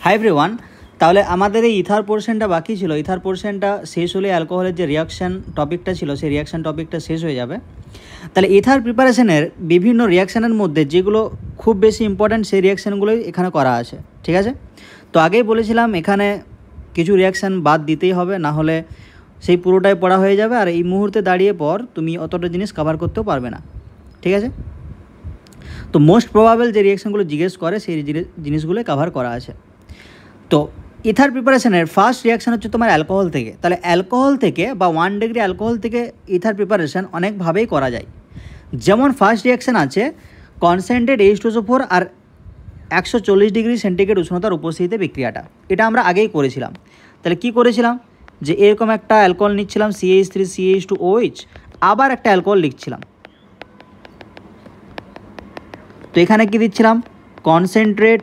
Hi everyone, তাহলে আমাদের এই ইথার পোর্শনটা বাকি ছিল। ইথার পোর্শনটা শেষ হলে অ্যালকোহলের যে রিয়াকশান টপিকটা ছিল সেই রিয়াকশান টপিকটা শেষ হয়ে যাবে। তাহলে ইথার প্রিপারেশনের বিভিন্ন রিয়াকশানের মধ্যে যেগুলো খুব বেশি ইম্পর্ট্যান্ট সেই রিয়াকশানগুলোই এখানে করা আছে, ঠিক আছে। তো আগেই বলেছিলাম এখানে কিছু রিয়াকশান বাদ দিতেই হবে, না হলে সেই পুরোটাই পড়া হয়ে যাবে আর এই মুহূর্তে দাঁড়িয়ে পর তুমি অতটা জিনিস কভার করতেও পারবে না, ঠিক আছে। তো মোস্ট প্রবাবেল যে রিয়াকশানগুলো জিজ্ঞেস করে সেই জিনিসগুলো কভার করা আছে। তো ইথার প্রিপারেশনের ফার্স্ট রিয়াকশান হচ্ছে তোমার অ্যালকোহল থেকে। তাহলে অ্যালকোহল থেকে বা 1 ডিগ্রি অ্যালকোহল থেকে ইথার প্রিপারেশন অনেকভাবেই করা যায়। যেমন ফার্স্ট রিয়াকশান আছে কনসেন্ট্রেট H2SO4 আর 140 ডিগ্রি সেন্টিগ্রেড উষ্ণতার উপস্থিতিতে বিক্রিয়াটা। এটা আমরা আগেই করেছিলাম। তাহলে কি করেছিলাম, যে এরকম একটা অ্যালকোহল নিচ্ছিলাম CH3CH2OH, আবার একটা অ্যালকোহল লিখছিলাম। তো এখানে কি দিচ্ছিলাম, কনসেন্ট্রেট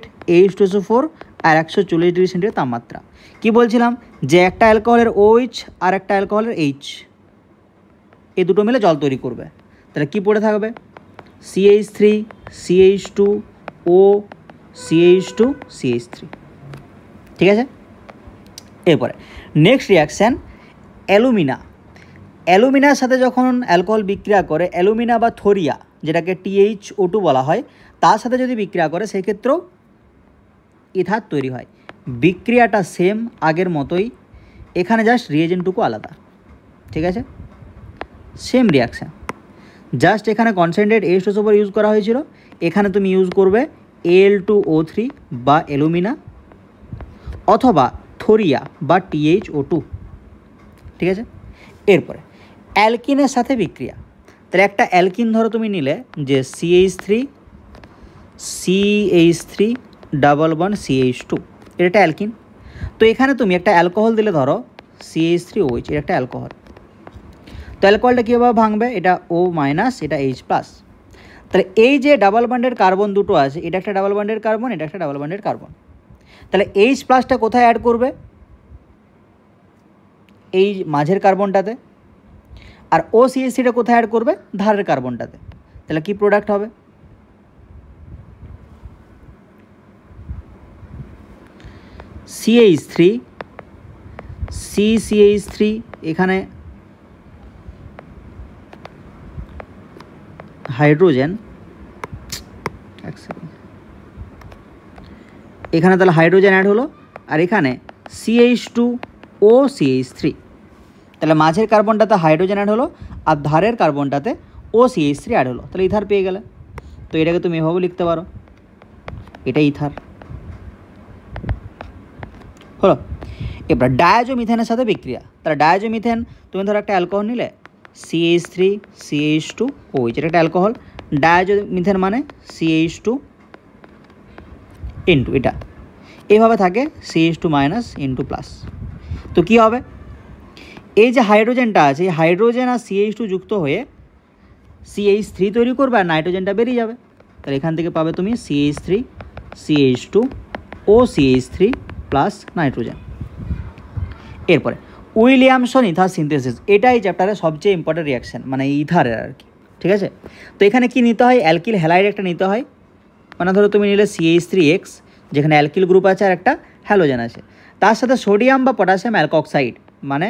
H2SO4 আর 140 ডিগ্রি সেন্টিগ্রেড তাপমাত্রা। কি বলছিলাম, যে একটা অ্যালকোহলের OH আর একটা অ্যালকোহলের H, এই দুটো মিলে জল তৈরি করবে। তাহলে কি পড়ে থাকবে, CH3 CH2O CH2 CH3, ঠিক আছে। এরপরে নেক্সট রিয়াকশান অ্যালুমিনা। অ্যালুমিনার সাথে যখন অ্যালকোহল বিক্রিয়া করে, অ্যালুমিনা বা থোরিয়া যেটাকে THO2 বলা হয়, তার সাথে যদি বিক্রিয়া করে সেক্ষেত্রেও ইথার তৈরি হয়। বিক্রিয়াটা সেম আগের মতোই, এখানে জাস্ট রিয়েজেন্টটুকু আলাদা, ঠিক আছে। সেম রিয়াকশান, জাস্ট এখানে কনসেন্ট্রেট H2SO4 ইউজ করা হয়েছিল, এখানে তুমি ইউজ করবে Al2O3 বা অ্যালুমিনা অথবা থোরিয়া বা THO2, ঠিক আছে। এরপরে অ্যালকিনের সাথে বিক্রিয়া। তাহলে একটা অ্যালকিন ধরো তুমি নিলে, যে CH3 ডাবল বন্ড CH2, এটা একটা অ্যালকিন। তো এখানে তুমি একটা অ্যালকোহল দিলে, ধরো CH3OH, এটা একটা অ্যালকোহল। তো অ্যালকোহলটা কীভাবে ভাঙবে, এটা O মাইনাস, এটা H+। তাহলে এই যে ডাবল বন্ডের কার্বন দুটো আছে, এটা একটা ডাবল বন্ডের কার্বন, এটা একটা ডাবল বন্ডের কার্বন। তাহলে H+টা কোথায় অ্যাড করবে, এই মাঝের কার্বনটাতে, আর OCH3টা কোথায় অ্যাড করবে, ধারের কার্বনটাতে। তাহলে কি প্রোডাক্ট হবে, CH3 CCH3, এখানে হাইড্রোজেন, এখানে তাহলে হাইড্রোজেন অ্যাড হলো, আর এখানে CH2O CH3। তাহলে মাঝের কার্বনটাতে হাইড্রোজেন অ্যাড হলো আর ধারের কার্বনটাতে OCH3 অ্যাড হলো, তাহলে ইথার পেয়ে গেলে। তো এটাকে তুমি এভাবে লিখতে পারো, এটা ইথার হলো। এবার ডায়াজোমিথেনের সাথে বিক্রিয়া। তাহলে ডায়াজোমিথেন, তুমি ধরো একটা অ্যালকোহল নিলে CH3 CH2OH, এটা একটা অ্যালকোহল। ডায়াজোমিথেন মানে CH2 ইন্টু এটা, এইভাবে থাকে CH2 মাইনাস ইন্টু প্লাস। তো কী হবে, এই যে হাইড্রোজেনটা আছে, এই হাইড্রোজেন আর CH2 যুক্ত হয়ে CH3 তৈরি করবে আর নাইট্রোজেনটা বেরিয়ে যাবে। তাহলে এখান থেকে পাবে তুমি CH3 CH2O CH3 plus nitrogen. এরপরে উইলিয়ামসন ইথার সিনথেসিস, এটাই চ্যাপ্টারের সবচেয়ে ইম্পর্টেন্ট রিয়াকশান, মানে ইথারের আর কি, ঠিক আছে। তো এখানে কি নিতে হয়, অ্যালকিল হ্যালাইড একটা নিতে হয়। মানে ধরো তুমি নিলে CH3X, যেখানে অ্যালকিল গ্রুপ আছে আর একটা হ্যালোজেন আছে, তার সাথে সোডিয়াম বা পটাশিয়াম অ্যালকক্সাইড, মানে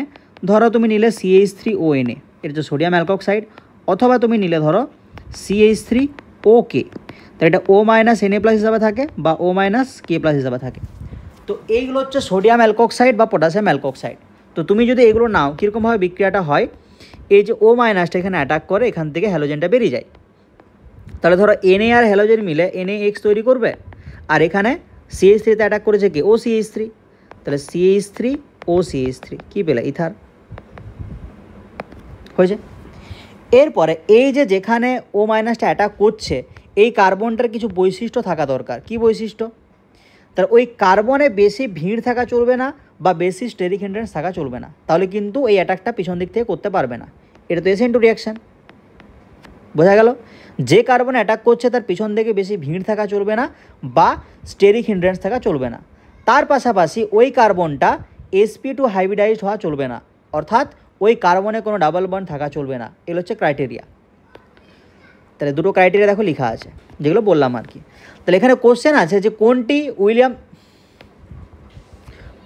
ধরো তুমি নিলে CH3ONA, এটা হচ্ছে সোডিয়াম অ্যালকক্সাইড, অথবা তুমি নিলে ধরো CH3OK, তো এটা O মাইনাস Na প্লাস হিসাবে থাকে বা O মাইনাস K প্লাস হিসাবে থাকে। তো এইগুলো হচ্ছে সোডিয়াম অ্যালকক্সাইড বা পটাশিয়াম অ্যালকক্সাইড। তো তুমি যদি এগুলো নাও, কীরকমভাবে বিক্রিয়াটা হয়, এই যে O মাইনাসটা এখানে অ্যাটাক করে, এখান থেকে হ্যালোজেনটা বেরিয়ে যায়। তাহলে ধরো Na আর হ্যালোজেন মিলে NaX তৈরি করবে, আর এখানে CH3তে অ্যাটাক করেছে কি, OCH3, তাহলে CH3OCH3 কী পেলে, ইথার হয়েছে। এরপরে এই যে যেখানে O মাইনাসটা অ্যাটাক করছে, এই কার্বনটার কিছু বৈশিষ্ট্য থাকা দরকার। কি বৈশিষ্ট্য, তাহলে ওই কার্বনে বেশি ভিড় থাকা চলবে না বা বেশি স্টেরিক হিন্ড্রেন্স থাকা চলবে না, তাহলে কিন্তু এই অ্যাটাকটা পিছন দিক থেকে করতে পারবে না। এটা তো SN2 রিয়াকশান, বোঝা গেল। যে কার্বন অ্যাটাক করছে তার পিছন দিকে বেশি ভিড় থাকা চলবে না বা স্টেরিক হিন্ড্রেন্স থাকা চলবে না। তার পাশাপাশি ওই কার্বনটা sp2 হাইব্রিডাইজড হওয়া চলবে না, অর্থাৎ ওই কার্বনে কোনো ডাবল বন্ড থাকা চলবে না। এগুলো হচ্ছে ক্রাইটেরিয়া। তাহলে দুটো ক্রাইটেরিয়া দেখো লেখা আছে, যেগুলো বললাম আর কি। তাহলে এখানে কোশ্চেন আছে যে কোনটি উইলিয়াম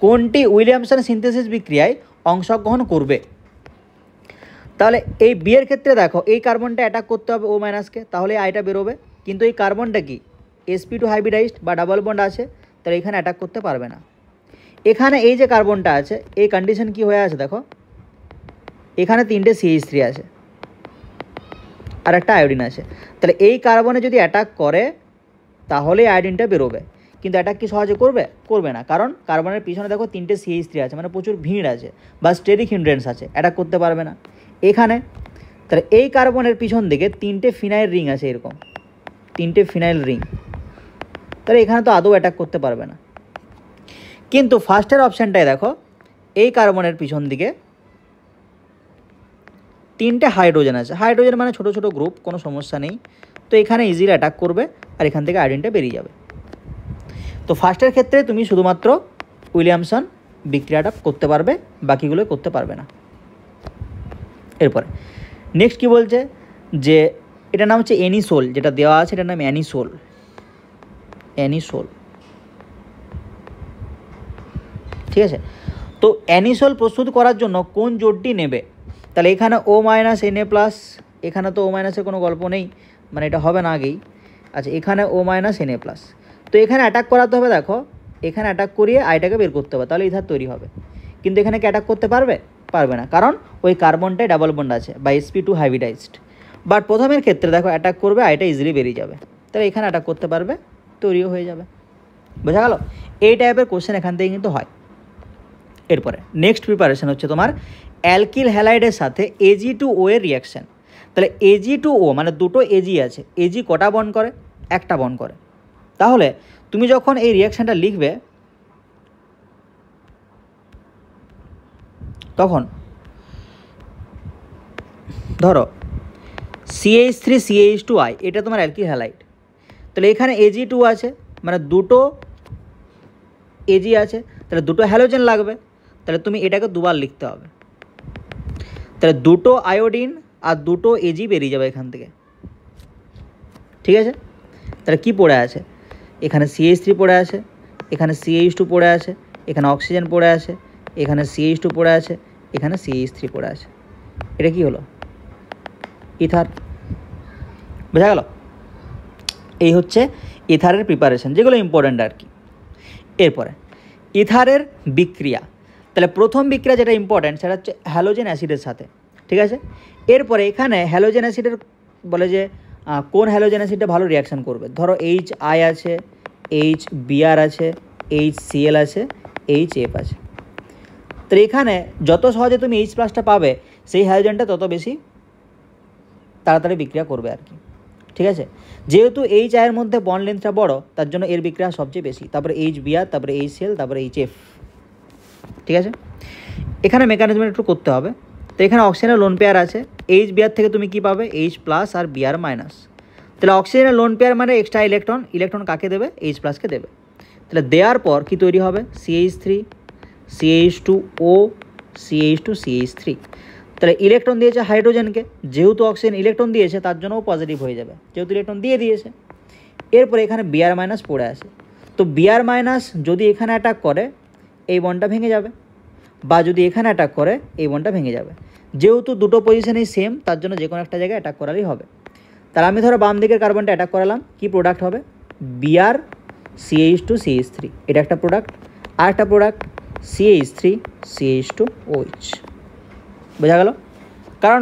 কোনটি উইলিয়ামসন সিনথেসিস বিক্রিয়ায় অংশগ্রহণ করবে? তাহলে এই বি এর ক্ষেত্রে দেখো এই কার্বনটা অ্যাটাক করতে হবে ও মাইনাসকে, তাহলে আইটা বেরোবে। কিন্তু এই কার্বনটা কি sp2 হাইব্রিডাইজড বা ডাবল বন্ড আছে, তাহলে এখানে অ্যাটাক করতে পারবে না। এখানে এই যে কার্বনটা আছে এই কন্ডিশন কি হয়ে আছে দেখো, এখানে 3টে CH3 আছে আর একটা আয়োডিন আছে, তাহলে এই কার্বনে যদি অ্যাটাক করে তাহলে আয়োডিনটা বেরোবে। কিন্তু অ্যাটাক কি সহজে করবে? করবে না, কারণ কার্বনের পিছনে দেখো 3টে CH3 আছে, মানে প্রচুর ভিড় আছে বা স্টেরিক হিন্ড্রেন্স আছে, অ্যাটাক করতে পারবে না। এখানে তাহলে এই কার্বনের পিছন দিকে 3টে ফিনাইল রিং আছে, এরকম 3টে ফিনাইল রিং, তাহলে এখানে তো আদৌ অ্যাটাক করতে পারবে না। কিন্তু ফার্স্টের অপশানটায় দেখো এই কার্বনের পিছন দিকে 3টে হাইড্রোজেন আছে, হাইড্রোজেন মানে ছোটো ছোটো গ্রুপ, কোনো সমস্যা নেই। তো এখানে ইজিলি অ্যাটাক করবে আর এখান থেকে আয়োডিনটা বেরিয়ে যাবে। তো ফার্স্টের ক্ষেত্রে তুমি শুধুমাত্র উইলিয়ামসন বিক্রিয়াটা করতে পারবে, বাকিগুলো করতে পারবে না। এরপরে নেক্সট কি বলছে যে এটার নাম হচ্ছে অ্যানিসোল, যেটা দেওয়া আছে এটার নাম অ্যানিসোল। অ্যানিসোল, ঠিক আছে। তো অ্যানিসোল প্রস্তুত করার জন্য কোন জোটটি নেবে? তাহলে এখানে ও মাইনাস Na প্লাস, এখানে তো ও মাইনাসের কোনো গল্প নেই, মানে এটা হবে না আগেই। আচ্ছা, এখানে ও মাইনাস Na প্লাস, তো এখানে অ্যাটাক করাতে হবে। দেখো এখানে অ্যাটাক করিয়ে আইটাকে বের করতে হবে, তাহলে ইথার তৈরি হবে। কিন্তু এখানে কি অ্যাটাক করতে পারবে? পারবে না, কারণ ওই কার্বনটায় ডাবল বন্ড আছে বা sp2 হাইব্রিডাইজড। বাট প্রথমের ক্ষেত্রে দেখো অ্যাটাক করবে, আইটা ইজিলি বেরিয়ে যাবে, তাহলে এখানে অ্যাটাক করতে পারবে, তৈরিও হয়ে যাবে। বোঝা গেল? এই টাইপের কোশ্চেন এখান থেকে কিন্তু হয়। এরপরে নেক্সট প্রিপারেশন হচ্ছে তোমার অ্যালকিল হ্যালাইডের সাথে Ag2O এর রিয়াকশান। তাহলে Ag2O মানে দুটো Ag আছে, Ag কটা বন্ড করে? একটা বন্ড করে। তাহলে তুমি যখন এই রিয়াকশানটা লিখবে তখন ধরো CH3CH2I এটা তোমার অ্যালকিল হ্যালাইড, তাহলে এখানে Ag2 আছে মানে দুটো Ag আছে, তাহলে দুটো হ্যালোজেন লাগবে, তাহলে তুমি এটাকে দুবার লিখতে হবে। তাহলে দুটো আয়োডিন আর দুটো Ag বেরিয়ে যাবে এখান থেকে, ঠিক আছে। তাহলে কি পড়ে আছে? এখানে CH3 পড়ে আছে, এখানে CH2 পড়ে আছে, এখানে অক্সিজেন পড়ে আছে, এখানে CH2 পড়ে আছে, এখানে CH3 পড়ে আছে। এটা কি হলো? ইথার। বোঝা গেল? এই হচ্ছে ইথারের প্রিপারেশন, যেগুলো ইম্পর্ট্যান্ট আর কি। এরপরে ইথারের বিক্রিয়া, তাহলে প্রথম বিক্রিয়া যেটা ইম্পর্ট্যান্ট সেটা হচ্ছে হ্যালোজেন অ্যাসিডের সাথে, ঠিক আছে। এরপরে এখানে হ্যালোজেন অ্যাসিডের বলে যে কোন হ্যালোজেন অ্যাসিডটা ভালো রিয়াকশান করবে। ধরো HI আছে, HBr আছে, HCl আছে, HF আছে। তো এখানে যত সহজে তুমি H+ পাবে সেই হ্যালোজেনটা তত বেশি তাড়াতাড়ি বিক্রিয়া করবে আর কি, ঠিক আছে। যেহেতু HI এর মধ্যে বন্ড লেন্থটা বড়, তার জন্য এর বিক্রিয়া সবচেয়ে বেশি, তারপরে HBr, তারপরে HCl, তারপরে HF, ঠিক আছে। এখানে মেকানিজম একটু করতে হবে। তো এখানে অক্সিজেনের লোন পেয়ার আছে, HBr থেকে তুমি কি পাবে? H+ আর Br-। তাহলে অক্সিজেনের লোন পেয়ার মানে এক্সট্রা ইলেকট্রন, ইলেকট্রন কাকে দেবে? H+কে দেবে। তাহলে দেওয়ার পর কি তৈরি হবে? CH3 CH2O CH2 CH3। তাহলে ইলেকট্রন দিয়েছে হাইড্রোজেনকে, যেহেতু অক্সিজেন ইলেকট্রন দিয়েছে তার জন্য পজিটিভ হয়ে যাবে, যেহেতু ইলেকট্রন দিয়ে দিয়েছে। এরপরে এখানে Br- পড়ে আছে, তো Br- যদি এখানে অ্যাটাক করে এই বন্ডটা ভেঙে যাবে, বা যদি এখানে অ্যাটাক করে এই বন্ডটা ভেঙে যাবে। যেহেতু দুটো পজিশনেই সেম, তার জন্য যে কোনো একটা জায়গায় অ্যাটাক করারই হবে। তাহলে আমি ধরো বাম দিকের কার্বনটা অ্যাটাক করালাম, কি প্রোডাক্ট হবে? Br CH2 CH3, এটা একটা প্রোডাক্ট। আর একটা প্রোডাক্ট CH3 CH2OH। বোঝা গেল? কারণ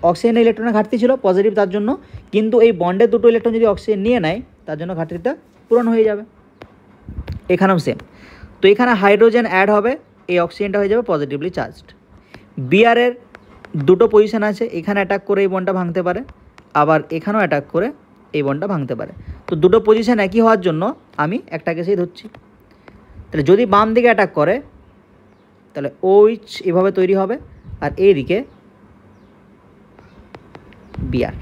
অক্সিজেনের ইলেকট্রনের ঘাটতি ছিল পজিটিভ, তার জন্য। কিন্তু এই বন্ডের দুটো ইলেকট্রন যদি অক্সিজেন নিয়ে নেয় তার জন্য ঘাটতিটা পূরণ হয়ে যাবে। এখানেও সেম। তো এখানে হাইড্রোজেন অ্যাড হবে, এই অক্সিজেনটা হয়ে যাবে পজিটিভলি চার্জড। Br-এর দুটো পজিশন আছে, এখানে অ্যাটাক করে এই বন্ডটা ভাঙতে পারে, আবার এখানেও অ্যাটাক করে এই বন্ডটা ভাঙতে পারে। তো দুটো পজিশন একই হওয়ার জন্য আমি একটা কেসেই ধরছি। তাহলে যদি বাম দিকে অ্যাটাক করে তাহলে OH এভাবে তৈরি হবে, আর এইদিকে Br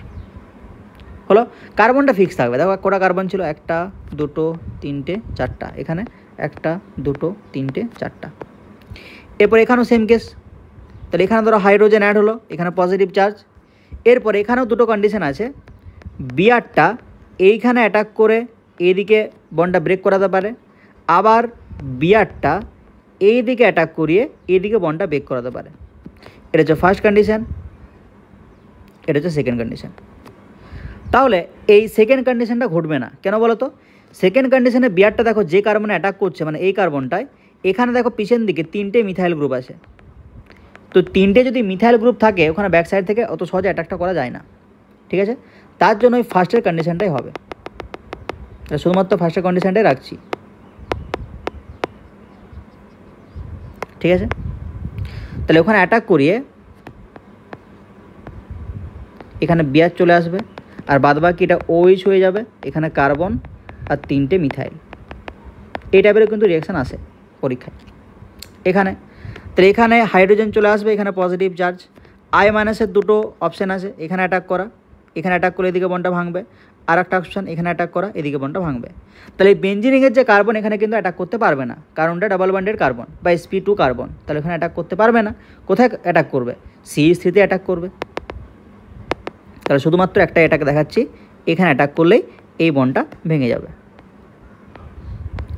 হলো। কার্বনটা ফিক্স থাকবে। দেখো কটা কার্বন ছিল? 1 2 3 4টা, এখানে 1 2 3 4টা। এরপর এখানেও সেম কেস। তাহলে এখানে ধরো হাইড্রোজেন অ্যাড হলো, এখানে পজিটিভ চার্জ। এরপর এখানেও দুটো কন্ডিশন আছে, Br-টা এইখানে অ্যাটাক করে এইদিকে বন্ডটা ব্রেক করাতে পারে, আবার বিআরটা এই দিকে অ্যাটাক করিয়ে এইদিকে বন্ডটা ব্রেক করাতে পারে। এটা হচ্ছে ফার্স্ট কন্ডিশন, এটা হচ্ছে সেকেন্ড কন্ডিশন। তাহলে এই সেকেন্ড কন্ডিশনটা ঘটবে না কেন বলো তো? সেকেন্ড কন্ডিশনে বিআরটা দেখো যে কার্বনে অ্যাটাক করছে, মানে এই কার্বনটায়, এখানে দেখো পিছন দিকে 3টে মিথাইল গ্রুপ আছে। তো 3টে যদি মিথাইল গ্রুপ থাকে ওখানে ব্যাক সাইড থেকে অত সহজে অ্যাটাকটা করা যায় না, ঠিক আছে? তার জন্য ওই ফার্স্টের কন্ডিশনটাই হবে, শুধুমাত্র ফার্স্টের কন্ডিশনটাই রাখছি, ঠিক আছে? তাহলে ওখানে অ্যাটাক করিয়ে এখানে বিআর চলে আসবে, আর বাদবাকি এটা OH হয়ে যাবে, এখানে কার্বন আর 3টে মিথাইল। এই টাইপের কিন্তু রিয়াকশান আসে পরীক্ষায় এখানে। তাহলে এখানে হাইড্রোজেন চলে আসবে, এখানে পজিটিভ চার্জ, I মাইনাসের দুটো অপশান আছে, এখানে অ্যাটাক করা, এখানে অ্যাটাক করলে এদিকে বন্ডটা ভাঙবে, আর একটা অপশান এখানে অ্যাটাক করা, এদিকে বন্ডটা ভাঙবে। তাহলে এই বেঞ্জিনিংয়ের যে কার্বন এখানে কিন্তু অ্যাটাক করতে পারবে না, কারণটা ডাবল বন্ডেড কার্বন বা sp2 কার্বন, তাহলে এখানে অ্যাটাক করতে পারবে না। কোথায় অ্যাটাক করবে? CH3-তে অ্যাটাক করবে। তাহলে শুধুমাত্র একটা অ্যাটাক দেখাচ্ছি, এখানে অ্যাটাক করলেই এই বন্ডটা ভেঙে যাবে।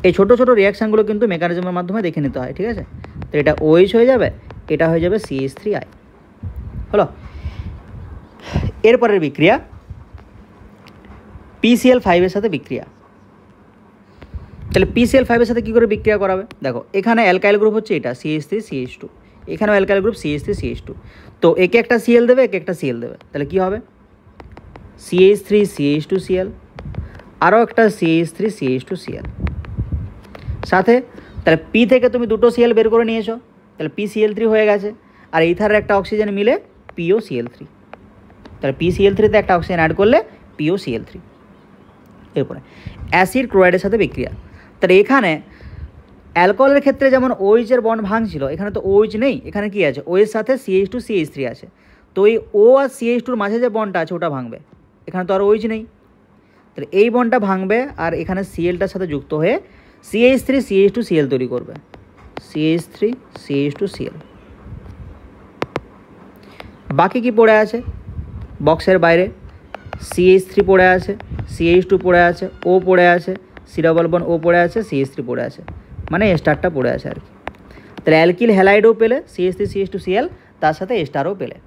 এই ছোটো ছোটো রিয়াকশানগুলো কিন্তু মেকানিজমের মাধ্যমে দেখে নিতে হয়, ঠিক আছে? তো এটা OH হয়ে যাবে, এটা হয়ে যাবে CH3I। হলো। এরপরের বিক্রিয়া PCl5-এর সাথে বিক্রিয়া। তাহলে PCl5-এর সাথে কী করে বিক্রিয়া করাবে? দেখো এখানে অ্যালকাইল গ্রুপ হচ্ছে এটা CH3CH2, এখানেও অ্যালকাইল গ্রুপ CH3CH2। তো একে একটা Cl দেবে, একে একটা Cl দেবে, তাহলে কী হবে? CH3CH2Cl, আরও একটা CH3CH2Cl সাথে। তাহলে P থেকে তুমি দুটো Cl বের করে নিয়েছো, তাহলে PCl3 হয়ে গেছে, আর ইথারের একটা অক্সিজেন মিলে POCl3, তাহলে PCl3-তে একটা অক্সিজেন অ্যাড করলে POCl3। এরপরে অ্যাসিড ক্লোরাইডের সাথে বিক্রিয়া। তাহলে এখানে অ্যালকোহলের ক্ষেত্রে যেমন OH এর বন্ড ভাঙছিল, এখানে তো OH নেই, এখানে কি আছে? O এর সাথে CH2CH3 আছে, তো এই O আর CH2-র মাঝে যে বন্ডটা আছে ওটা ভাঙবে, এখানে তো আর OH নেই, তাহলে এই বন্ডটা ভাঙবে আর এখানে Clটার সাথে যুক্ত হয়ে CH3CH2Cl তৈরি করবে, CH3CH2Cl। বাকি কি পড়ে আছে বক্সের বাইরে? CH3 পড়ে আছে, CH2 পড়ে আছে, O পড়ে আছে, C ডবল বন্ড O পড়ে আছে, CH3 পড়ে আছে, মানে স্টারটা পড়ে আছে আর কি। তাহলে অ্যালকিল হ্যালাইডও পেলে CH3CH2Cl, তার সাথে স্টারও পেলে।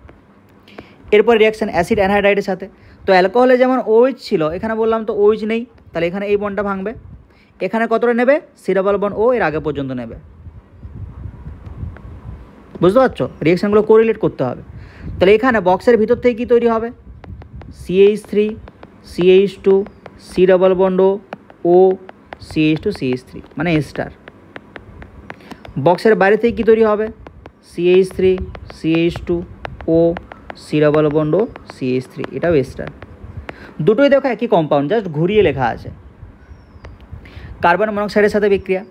এরপর রিয়াকশান অ্যাসিড অ্যানহাইড্রাইডের সাথে। তো অ্যালকোহলে যেমন OH ছিল, এখানে বললাম তো OH নেই, তাহলে এখানে এই বন্ডটা ভাঙবে, এখানে কতটা নেবে? C ডবল বন্ড O এর আগে পর্যন্ত নেবে। বুঝতে পারছো? রিয়াকশানগুলো কোরিলেট করতে হবে। তাহলে এখানে বক্সের ভিতর থেকে কী তৈরি হবে? CH3 CH2 C double bond O CH2CH3 মানে স্টার। বক্সের বাইরে থেকে কী তৈরি হবে? CH3 CH2 O C double bond O CH3, এটাও স্টার। দুটোই দেখো একই কম্পাউন্ড, জাস্ট ঘুরিয়ে লেখা আছে। কার্বন মনোক্সাইডের সাথে বিক্রিয়া।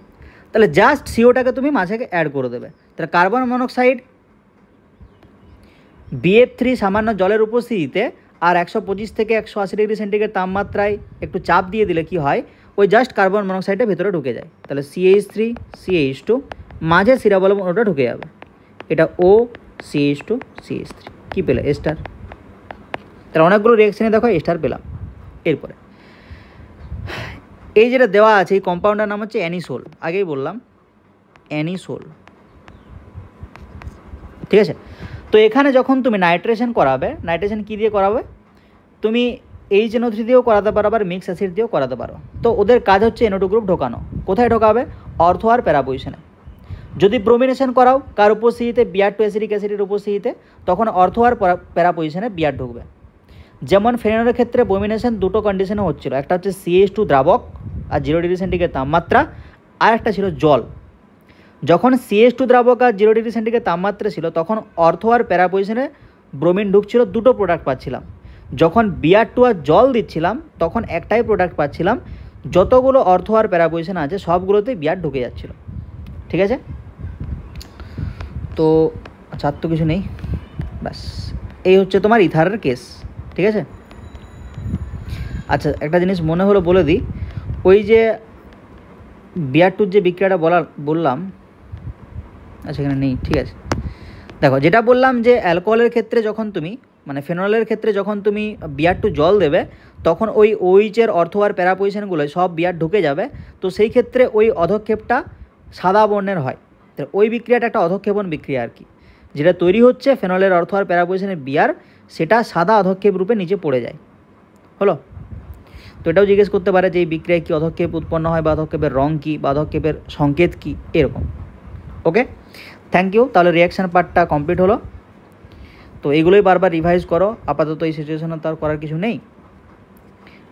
তাহলে জাস্ট সিওটাকে তুমি মাঝে অ্যাড করে দেবে। তাহলে কার্বন মনোক্সাইড BF3 সামান্য জলের উপস্থিতিতে আর 125 থেকে 180 ডিগ্রি সেন্টিগ্রেড তাপমাত্রায় একটু চাপ দিয়ে দিলে কি হয়? ওই জাস্ট কার্বন মনোক্সাইডের ভেতরে ঢুকে যায়। তাহলে CH3 CH2 মাঝে C ডবল বন্ড ওটা ঢুকে যাবে, এটা O CH2 CH3, কী পেলে? স্টার। তাহলে অনেকগুলো রিয়াকশানে দেখো স্টার পেলাম। এরপরে এই যেটা দেওয়া আছে এই কম্পাউন্ডের নাম হচ্ছে অ্যানিসোল, আগেই বললাম অ্যানিসোল, ঠিক আছে? তো এখানে যখন তুমি নাইট্রেশন করাবে, নাইট্রেশন কী দিয়ে করাবে? তুমি HNO3 দিয়েও করাতে পারো, আবার মিক্স অ্যাসিড দিয়েও করাতে পারো। তো ওদের কাজ হচ্ছে NO2 গ্রুপ ঢোকানো। কোথায় ঢোকাবে? অর্থো আর প্যারা পজিশনে। যদি ব্রোমিনেশন করাও কার উপস্থিতিতে? Br2 অ্যাসিডিক অ্যাসিডের উপস্থিতিতে, তখন অর্থো আর প্যারা পজিশনে Br ঢুকবে। যেমন ফেনলের ক্ষেত্রে ব্রোমিনেশন দুটো কন্ডিশনে হচ্ছিল, একটা হচ্ছে CH2 দ্রাবক আর 0 ডিগ্রি সেন্টিগ্রেড তাপমাত্রা, আর একটা ছিল জল। যখন CH2 দ্রাবক আর 0 ডিগ্রি সেন্টিগ্রেড তাপমাত্রা ছিল তখন অর্থো আর প্যারা পজিশনে ব্রোমিন ঢুকছিল, দুটো প্রোডাক্ট পাচ্ছিলাম। যখন Br2 আর জল দিচ্ছিলাম তখন একটাই প্রোডাক্ট পাচ্ছিলাম, যতগুলো অর্থো আর প্যারা পজিশন আছে সবগুলোতেই Br ঢুকে যাচ্ছিল, ঠিক আছে? তো আচ্ছা, আর তো কিছু নেই, ব্যাস এই হচ্ছে তোমার ইথারের কেস, ঠিক আছে? আচ্ছা, একটা জিনিস মনে হলো বলে দিই, ওই যে Br2 যে বিক্রিয়াটা বললাম, আচ্ছা এখানে নেই, ঠিক আছে। দেখো যেটা বললাম যে অ্যালকোহলের ক্ষেত্রে যখন তুমি মানে ফেনলের ক্ষেত্রে যখন তুমি Br2 জল দেবে তখন ওই OH এর অর্থো আর প্যারা পজিশনগুলো সব Br ঢুকে যাবে। তো সেই ক্ষেত্রে ওই অধক্ষেপটা সাদা বর্ণের হয়, তাহলে ওই বিক্রিয়াটা একটা অধক্ষেপণ বিক্রিয়া আর কি। যেটা তৈরি হচ্ছে ফেনলের অর্থ আর প্যারাপোজিশনের বিয়ার, সেটা সাদা অধক্ষেপ রূপে নিচে পড়ে যায়। হলো? তো এটাও জিজ্ঞেস করতে পারে যে এই বিক্রিয়ায় কী অধক্ষেপ উৎপন্ন হয়, বা অধক্ষেপের রং কী, বা অধক্ষেপের সংকেত কী, এরকম। ওকে, থ্যাংক ইউ। তাহলে রিয়াকশান পার্টটা কমপ্লিট হলো। তো এইগুলোই বারবার রিভাইজ করো, আপাতত এই সিচুয়েশনে তো আর করার কিছু নেই,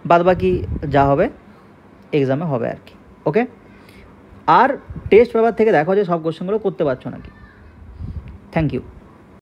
বাদ বাকি যা হবে এক্সামে হবে আর কি। ওকে, আর টেস্ট পেপার থেকে দেখো যে সব কোশ্চেনগুলো করতে পারছো নাকি। Thank you.